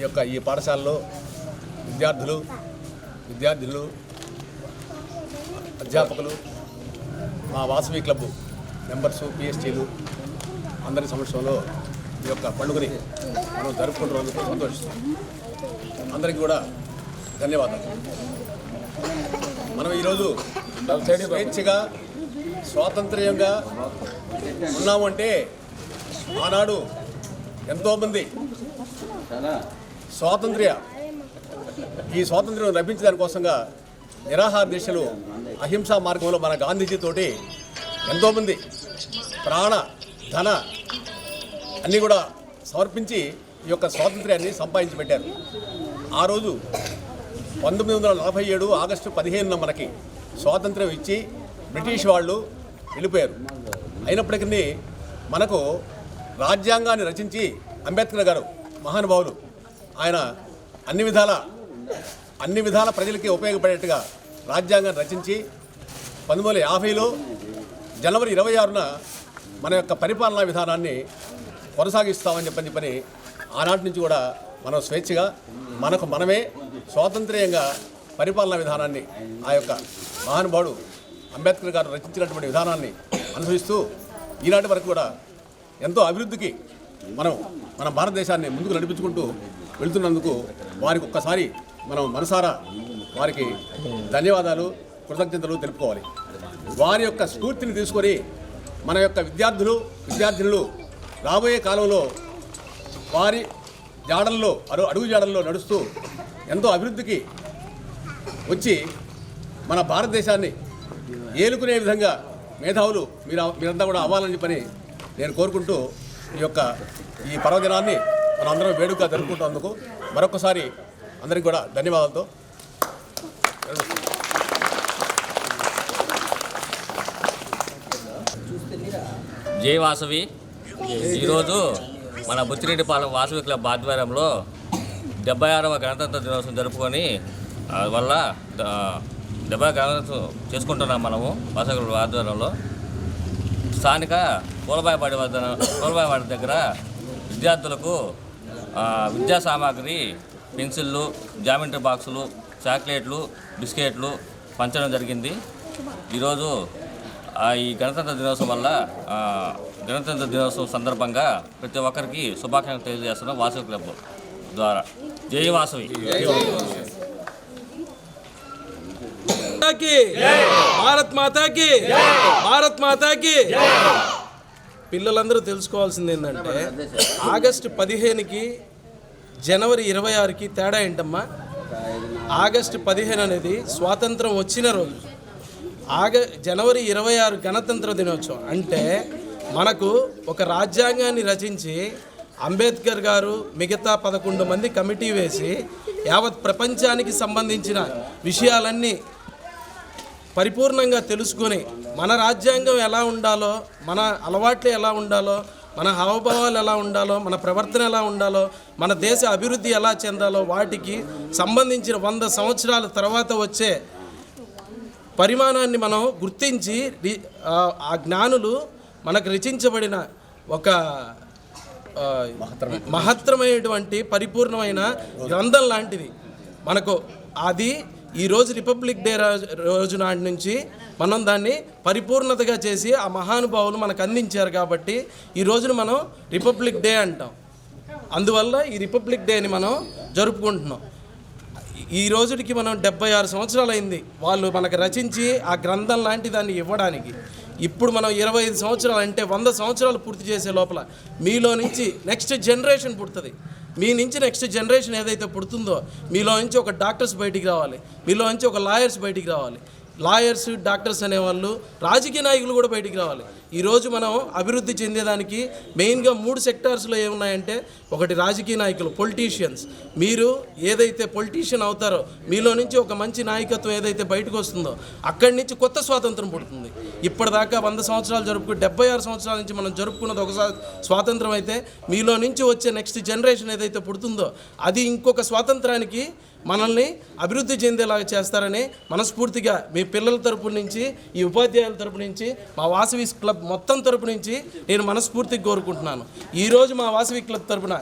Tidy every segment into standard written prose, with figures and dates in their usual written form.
ఈ పాఠశాలలో విద్యార్థులు అధ్యాపకులు మా వాసవి క్లబ్ మెంబర్సు పిఎస్టీలు అందరి సమక్షంలో ఈ యొక్క పండుగని మనం జరుపుకుంటున్నందుకు సంతోషిస్తాం. అందరికీ కూడా ధన్యవాదాలు. మనం ఈరోజు స్వేచ్ఛగా స్వాతంత్ర్యంగా ఉన్నాము అంటే ఆనాడు ఎంతోమంది ఈ స్వాతంత్ర్యం లభించడానికి కోసంగా నిరాహార దీక్షలు అహింసా మార్గంలో మన గాంధీజీతోటి ఎంతోమంది ప్రాణ ధన అన్నీ కూడా సమర్పించి ఈ యొక్క స్వాతంత్ర్యాన్ని సంపాదించి పెట్టారు. ఆ రోజు 1947 ఆగస్టు 15న మనకి స్వాతంత్ర్యం ఇచ్చి బ్రిటిష్ వాళ్ళు వెళ్ళిపోయారు. అయినప్పటికీ మనకు రాజ్యాంగాన్ని రచించి అంబేద్కర్ గారు మహానుభావులు ఆయన అన్ని విధాల ప్రజలకి ఉపయోగపడేట్టుగా రాజ్యాంగాన్ని రచించి 1950లో జనవరి 26న మన యొక్క పరిపాలనా విధానాన్ని కొనసాగిస్తామని చెప్పని ఆనాటి నుంచి కూడా మనం స్వేచ్ఛగా మనమే స్వాతంత్ర్యంగా పరిపాలనా విధానాన్ని ఆ యొక్క మహానుభావుడు అంబేద్కర్ గారు రచించినటువంటి విధానాన్ని అనుసరిస్తూ ఈనాటి వరకు కూడా ఎంతో అభివృద్ధికి మన భారతదేశాన్ని ముందుకు నడిపించుకుంటూ వెళ్తున్నందుకు వారికి ఒక్కసారి మనం మనసారా వారికి ధన్యవాదాలు కృతజ్ఞతలు తెలుపుకోవాలి. వారి యొక్క స్ఫూర్తిని తీసుకొని మన యొక్క విద్యార్థినులు రాబోయే కాలంలో వారి అడుగు జాడల్లో నడుస్తూ ఎంతో అభివృద్ధికి వచ్చి మన భారతదేశాన్ని ఏలుకునే విధంగా మేధావులు మీరంతా కూడా అవ్వాలని చెప్పని నేను కోరుకుంటూ ఈ పర్వదినాన్ని మనం అందరం వేడుకగా జరుపుకుంటున్నందుకు మరొకసారి అందరికీ కూడా ధన్యవాదాలతో జై వాసవి. ఈరోజు మన బుచ్చిరెడ్డిపాలెం వాసవి క్లబ్ ఆధ్వర్యంలో 76వ గణతంత్ర దినోత్సవం జరుపుకొని వల్ల 70 గణతంత్రం చేసుకుంటున్నాం మనము వాసవి క్లబ్ ఆధ్వర్యంలో. స్థానిక పూలబాయవాడి దగ్గర విద్యార్థులకు విద్యా సామాగ్రి పెన్సిళ్ళు, జామెంట్రీ బాక్సులు, చాక్లెట్లు, బిస్కెట్లు పంచడం జరిగింది. ఈరోజు ఈ గణతంత్ర దినోత్సవం సందర్భంగా ప్రతి ఒక్కరికి శుభాకాంక్షలు తెలియజేస్తున్నాం వాసవి క్లబ్ ద్వారా. జై వాసవి. భారత్ మాతాకి. పిల్లలందరూ తెలుసుకోవాల్సింది ఏంటంటే ఆగస్టు 15కి జనవరి 26కి తేడా ఏంటమ్మా? ఆగస్టు 15 అనేది స్వాతంత్రం వచ్చిన రోజు, జనవరి 26 గణతంత్ర దినోత్సవం. అంటే మనకు ఒక రాజ్యాంగాన్ని రచించి అంబేద్కర్ గారు మిగతా 11 మంది కమిటీ వేసి యావత్ ప్రపంచానికి సంబంధించిన విషయాలన్నీ పరిపూర్ణంగా తెలుసుకొని మన రాజ్యాంగం ఎలా ఉండాలో, మన అలవాట్లు ఎలా ఉండాలో, మన హావభావాలు ఎలా ఉండాలో, మన ప్రవర్తన ఎలా ఉండాలో, మన దేశ అభివృద్ధి ఎలా చెందాలో వాటికి సంబంధించిన 100 సంవత్సరాల తర్వాత వచ్చే పరిమాణాన్ని మనం గుర్తించి ఆ జ్ఞానులు మనకు రచించబడిన ఒక మహత్తరమైనటువంటి పరిపూర్ణమైన గ్రంథం లాంటిది మనకు. అది ఈరోజు రిపబ్లిక్ డే రోజు నాటి నుంచి మనం దాన్ని పరిపూర్ణతగా చేసి ఆ మహానుభావులు మనకు అందించారు కాబట్టి ఈ రోజును మనం రిపబ్లిక్ డే అంటాం. అందువల్ల ఈ రిపబ్లిక్ డేని మనం జరుపుకుంటున్నాం. ఈ రోజుకి మనం 76 సంవత్సరాలు అయింది వాళ్ళు మనకు రచించి ఆ గ్రంథం లాంటి దాన్ని ఇవ్వడానికి. ఇప్పుడు మనం 25 సంవత్సరాలు అంటే 100 సంవత్సరాలు పూర్తి చేసే లోపల మీలో నుంచి నెక్స్ట్ జనరేషన్ పుడుతుంది. మీ నుంచి నెక్స్ట్ జనరేషన్ ఏదైతే పుడుతుందో మీలో నుంచి ఒక డాక్టర్స్ బయటికి రావాలి, మీలో నుంచి ఒక లాయర్స్ బయటికి రావాలి. లాయర్స్, డాక్టర్స్ అనేవాళ్ళు, రాజకీయ నాయకులు కూడా బయటికి రావాలి. ఈరోజు మనం అభివృద్ధి చెందేదానికి మెయిన్గా 3 సెక్టార్స్లో ఏమున్నాయంటే, ఒకటి రాజకీయ నాయకులు, పొలిటీషియన్స్. మీరు ఏదైతే పొలిటీషియన్ అవుతారో మీలో నుంచి ఒక మంచి నాయకత్వం ఏదైతే బయటకు వస్తుందో అక్కడి నుంచి కొత్త స్వాతంత్రం పుడుతుంది. ఇప్పటిదాకా 100 సంవత్సరాలు 76 సంవత్సరాల నుంచి మనం జరుపుకున్నది ఒక స్వాతంత్రం అయితే మీలో నుంచి వచ్చే నెక్స్ట్ జనరేషన్ ఏదైతే పుడుతుందో అది ఇంకొక స్వాతంత్రానికి మనల్ని అభివృద్ధి చెందేలాగా చేస్తారని మనస్ఫూర్తిగా మీ పిల్లల తరపు నుంచి, ఈ ఉపాధ్యాయుల తరపు నుంచి, మా వాసవి క్లబ్ మొత్తం తరపు నుంచి నేను మనస్ఫూర్తిగా కోరుకుంటున్నాను. ఈరోజు మా వాసవి క్లబ్ తరపున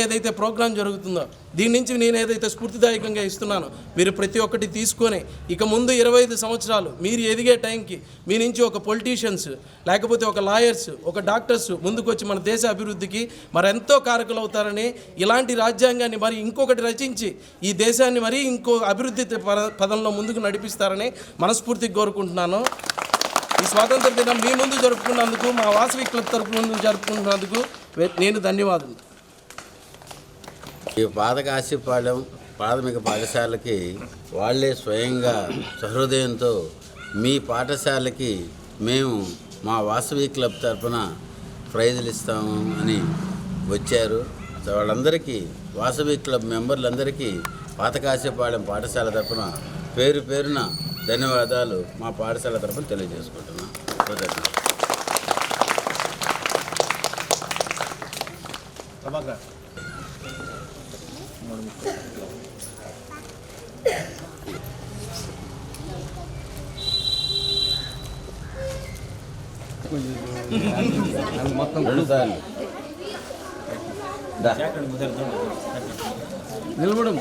ఏదైతే ప్రోగ్రాం జరుగుతుందో దీని నుంచి నేను ఏదైతే స్ఫూర్తిదాయకంగా ఇస్తున్నానో మీరు ప్రతి ఒక్కటి తీసుకొని ఇక ముందు 25 సంవత్సరాలు మీరు ఎదిగే టైంకి మీ నుంచి ఒక పొలిటీషియన్స్, లేకపోతే ఒక లాయర్స్, ఒక డాక్టర్స్ ముందుకొచ్చి మన దేశ అభివృద్ధికి మరెంతో కారకులు అవుతారని, ఇలాంటి రాజ్యాంగాన్ని మరి ఇంకొకటి రచించి ఈ దేశాన్ని మరీ ఇంకో అభివృద్ధి పదంలో ముందుకు నడిపిస్తారని మనస్ఫూర్తిగా కోరుకుంటున్నాను. ఈ స్వాతంత్ర దినం మీ ముందు జరుపుకున్నందుకు, మా వాసవి క్లబ్ తరపు ముందు జరుపుకుంటున్నందుకు నేను ధన్యవాదాలు. ఈ పాతకాశీపాలెం ప్రాథమిక పాఠశాలకి వాళ్ళే స్వయంగా సహృదయంతో మీ పాఠశాలకి మేము మా వాసవి క్లబ్ తరఫున ప్రైజులు ఇస్తాము అని వచ్చారు. వాళ్ళందరికీ, వాసవి క్లబ్ మెంబర్లందరికీ పాతకాశీపాలెం పాఠశాల తరఫున పేరు పేరున ధన్యవాదాలు మా పాఠశాల తరఫున తెలియజేసుకుంటున్నాం. ప్రభాకర్ నిలబడం